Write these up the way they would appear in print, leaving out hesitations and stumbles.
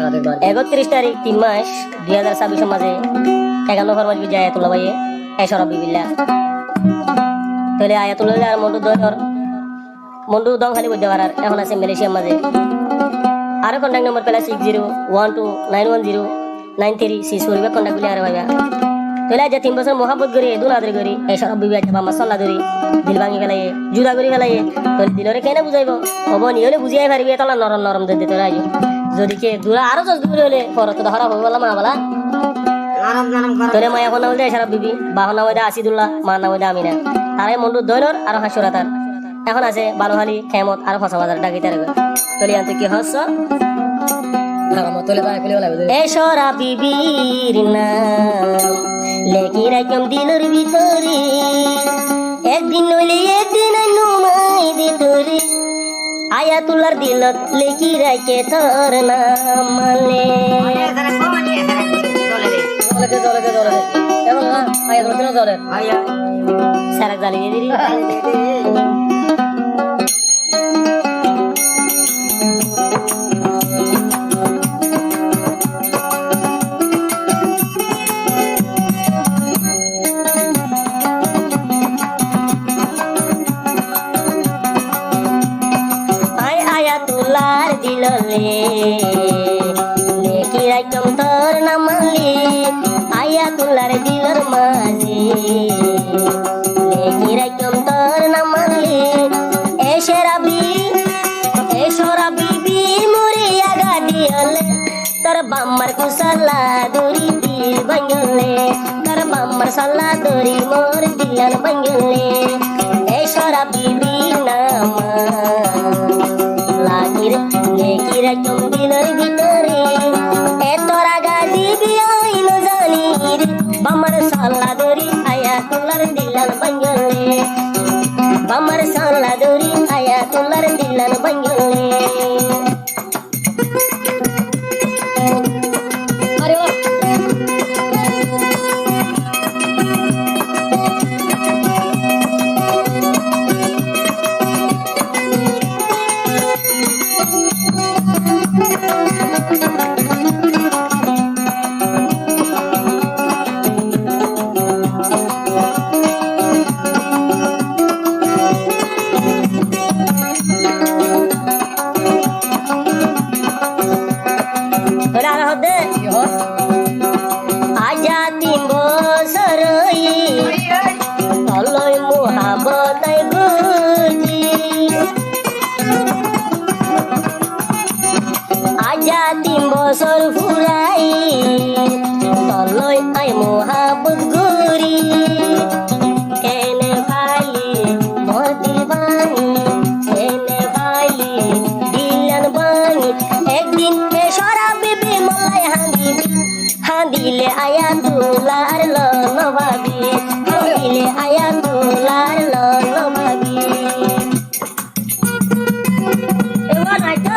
31 তারিখ 3 মাস 2026 মাঝে 51 ফরমাজ বিজয় আয়াতুল্লাহ ভাইয়ে এশরা বিবিল্লাহ তাহলে আয়াতুল্লাহ আর মন্ডু দং খালি বইতে পারার এখন আছে মালয়েশিয়ার মাঝে আরো কন্ট্যাক্ট নম্বর পেলা 6012919364 কন্ট্যাক্ট গুলি আর ভাইবা তাহলে আজ 3 বছর মহাব্বত করি দুল আদর করি এশরা বিবি আজ বাবা সাল্লাহ ধরি দিল ভাঙি ফেলাই জুদা করি ফেলাই তাহলে দিলরে কেন বুঝাইব হব নিহলে বুঝিয়াই পারবি তাহলে নরম নরম দিতে তোরা আজ যদি কে দূরা আরো দশ দূরে হলে পরত ধরা হবে বলা মা বলা তোরে মায়া কোন নাম এশরা বিবি বাহ নাম আসিদুল্লাহ মা নাম আমিনা তারাই মন্ডু দৈনর আর হাসুরাতার এখন আছে বালুহালি খেমত আর ফসা বাজার ডাকিতে রাখবে তোলে আনতে কি হস এশরা বিবির নাম লেখি রাখম দিলর ভিতরে একদিন নইলে একদিন নুমাই দে তোরে আয়াতুল্লাহর দিলত লেখি রাখে তোর নাম মানলে সারা জ্বালিয়ে দিলি লেখি রাখম তোর নামালি আয়াতুল্লাহর দিলর মাঝে লেখি রাখম তোর নামালি এশরা বিবি মুরি আগা দিয়লে তোর বাম্মার কুসালা দড়ি দিল ভাঙলে তোর বাম্মার সাল্লা দড়ি মোর দিলান ভাঙলে এশরা বিবি নামা লেখি রাখম দিলর ভিতরে এতরা গাদি বিয়াইল জানি রে বামার সাল্লা দরি আয়াতুল্লাহর দিলান ভাঙলে বামার সাল্লা দরি আয়াতুল্লাহর দিলান ভাঙলে আরে বাহ বছর ফুরাই তলই আই মোহাবত গরি কেনে ভাইলি মোর দিল ভাঙি কেনে ভাইলি দিলান ভাঙি একদিন এশরা বিবি মলাই হাঁদিলে আয়াতুল্লাহর লন ভাবি হাঁদিলে আয়াতুল্লাহর লন ভাবি এবার আইতো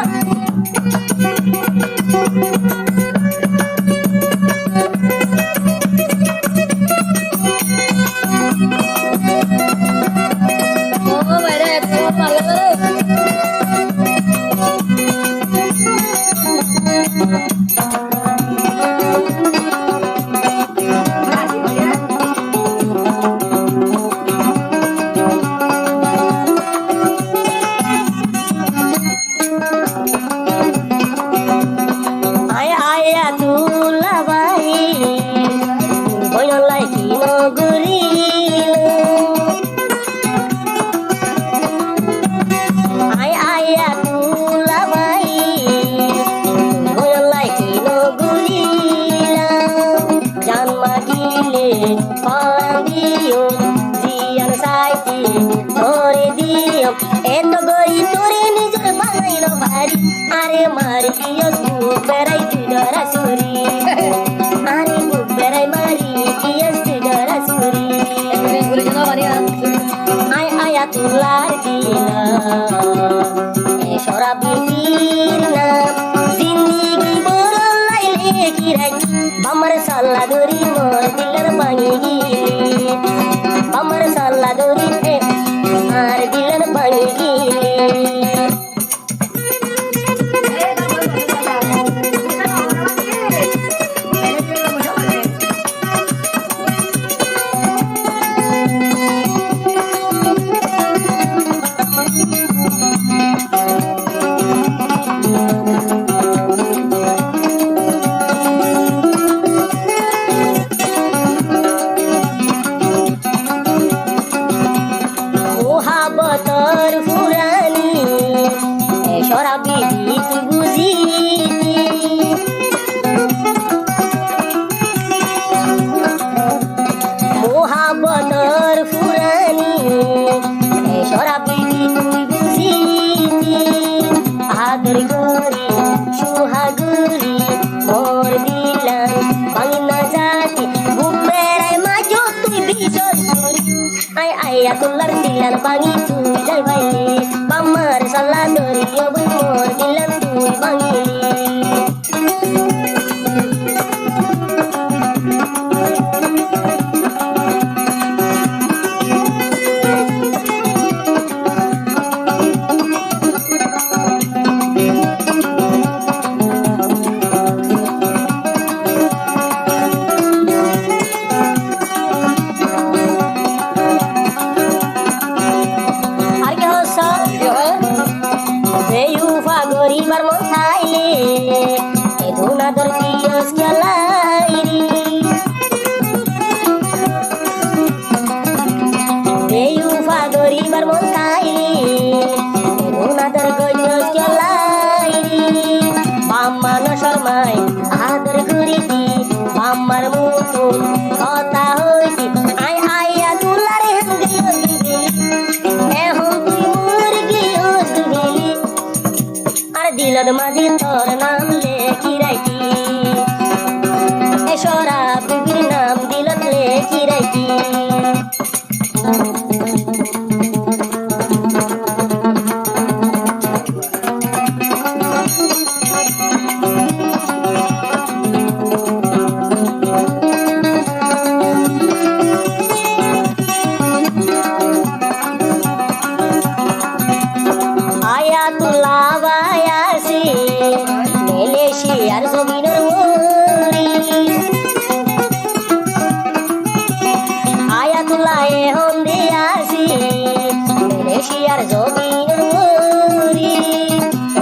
আরে মারি কিয়স বেড়াই তুডরা সুরি আরে বেড়াই মারি কিয়স তুডরা সুরি আয় আয়াতুল্লাহর দিলা এশরা বিবির নাম জিন্দেগি বড় লাইলে কি রাখি বামার সাল্লা দরি মোর দিলের ভাঙি গিলি বামার সাল্লা দরি আর দিলের ভাঙি গিলি শরাব বিবি তুই বুঝি মোহাবতর ফুরানি শরাব বিবি তুই বুঝি আদর করি সুহাগুরি মোর দিলাম বাংলা জাতি বুকের মাঝো তুই বিজয় আই আইয়া তোলার দিলার বাঙি তুই যাই ভাইলে বাম্মার সাল্লা দরিও মোর দিলাম তুই বাঙিলি গরিবার মন খাইলে এ ধুনাদর দিয়স গেলাইরি বেউফা গরিবার মন খাইলে এ ধুনাদর দিয়স গেলাইরি বাম্মা ন শর্মাই আদর করিতি বাম্মার মতন কথা হইতি আই আইয়া দুলারে এখন তুই মোর গিয়স গেলি দিলদ মাঝি তোর নাম লেখি রাইতি শরাব বিবির নাম দিলত লেখি রাইতি আয়াতুল্লাহ বায়াসি মালয়েশিয়ার জমিনের ওরি আয়াতুল্লাহ এখন দিয়াসি মালয়েশিয়ার জমিনের ওরি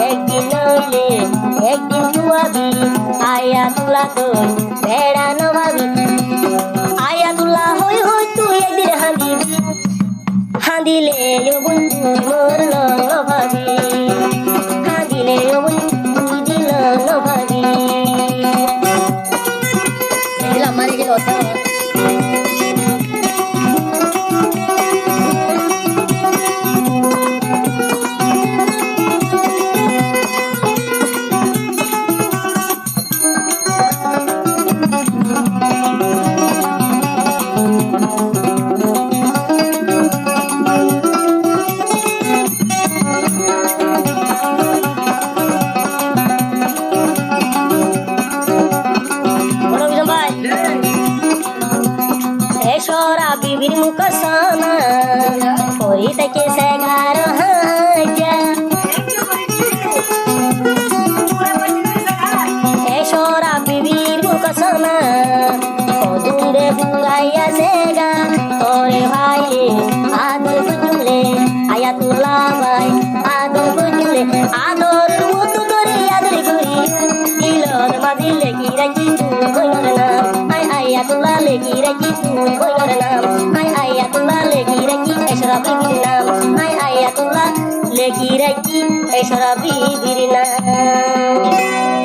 একদিন নইলে একদিন তুয়াবি আয়াতুল্লাহ তোর বেড়ানো ভাবি আয়াতুল্লাহ হই হই তুই একদিন হাঁদিবি হাঁদিলে বন্ধু মোর লঙ্গ ভাবি হাঁদিলে বন্ধু দিল ভাবি মানে গেল শরাব বিবির মুখ সানা করি থেকে সেগার হাজা শরাব বিবির মুখ সানা কদুরে বুড়াইয়া সেগা তোরে ভাই আদর বুঝলে আয়াতুল্লাহ ভাই আদর বুঝলে আদর মতো করে আদর করি দিলর মাঝে লেখি রাখি তুই বইনর নাম আই আয়াতুল্লাহ লেখি রাখি তুই বইনর নাম আই আয়াতুল্লাহ লেখি রাখি এশরাব বিবির নাম আই আয়াতুল্লাহ লেখি রাখি এশরাব বিবির নাম